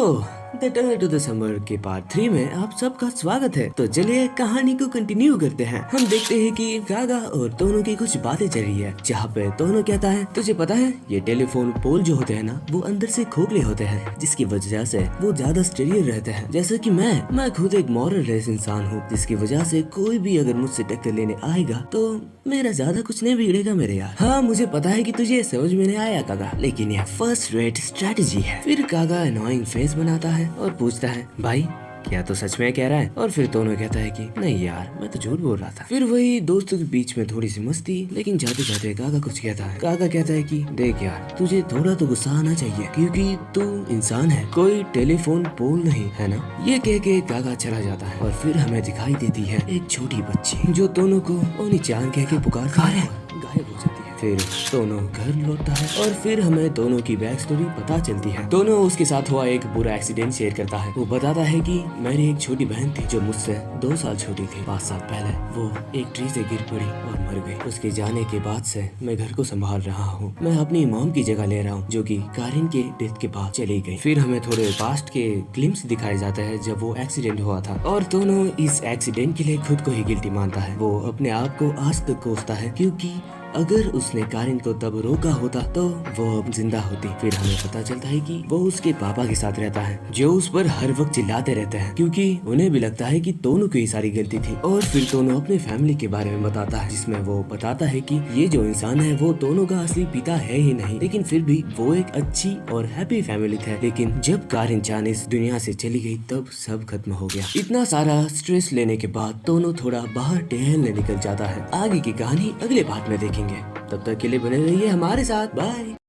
Oh, the tunnel to the summer के part 3 में आप सबका स्वागत है। तो चलिए कहानी को कंटिन्यू करते हैं। हम देखते हैं कि गागा और दोनों की कुछ बातें चल रही है, जहाँ पे दोनों कहता है तुझे पता है ये टेलीफोन पोल जो होते हैं ना, वो अंदर से खोखले होते हैं, जिसकी वजह से वो ज्यादा स्टेरियर रहते हैं। जैसे कि मैं खुद एक मॉरल लेस इंसान हूँ, जिसकी वजह से कोई भी अगर मुझसे टक्कर लेने आएगा तो मेरा ज्यादा कुछ नहीं बिगड़ेगा मेरे यार। हाँ, मुझे पता है कि तुझे समझ में नहीं आया कागा, लेकिन यह फर्स्ट रेट स्ट्रेटेजी है। फिर कागा अनोइंग फेस बनाता है और पूछता है भाई क्या तो सच में कह रहा है? और फिर दोनों कहता है कि नहीं यार, मैं तो झूठ बोल रहा था। फिर वही दोस्तों के बीच में थोड़ी सी मस्ती, लेकिन जाते जाते काका कुछ कहता है। काका कहता है कि देख यार, तुझे थोड़ा तो गुस्सा आना चाहिए, क्योंकि तू इंसान है, कोई टेलीफोन पोल नहीं है ना। ये कह के काका चला जाता है और फिर हमें दिखाई देती है एक छोटी बच्ची जो दोनों को ओनी चान कह के पुकारती है, गायब हो जाती है। फिर दोनों घर लौटता है और फिर हमें दोनों की बैक स्टोरी पता चलती है। दोनों उसके साथ हुआ एक बुरा एक्सीडेंट शेयर करता है। वो बताता है कि मेरी एक छोटी बहन थी जो मुझसे 2 साल छोटी थी। 5 साल पहले वो एक ट्री से गिर पड़ी और मर गई। उसके जाने के बाद से मैं घर को संभाल रहा हूँ। मैं अपनी मॉम की जगह ले रहा हूँ, जो कि कारिन के डेथ के बाद चली गई। फिर हमें थोड़े पास्ट के ग्लिम्स दिखाए जाते हैं जब वो एक्सीडेंट हुआ था, और दोनों इस एक्सीडेंट के लिए खुद को ही गिल्टी मानता है। वो अपने आप को आज तक कोसता है, क्योंकि अगर उसने कारिन को तब रोका होता तो वो अब जिंदा होती। फिर हमें पता चलता है कि वो उसके पापा के साथ रहता है, जो उस पर हर वक्त चिल्लाते रहते हैं, क्योंकि उन्हें भी लगता है कि दोनों की सारी गलती थी। और फिर दोनों अपने फैमिली के बारे में बताता है, जिसमें वो बताता है कि ये जो इंसान है वो दोनों का असली पिता है ही नहीं, लेकिन फिर भी वो एक अच्छी और हैप्पी फैमिली थे। लेकिन जब कारिन चान इस दुनिया से चली गई तब सब खत्म हो गया। इतना सारा स्ट्रेस लेने के बाद दोनों थोड़ा बाहर टहलने निकल जाता है। आगे की कहानी अगले पार्ट में देखेंगे। तब तक के लिए बने रहिए हमारे साथ। बाय।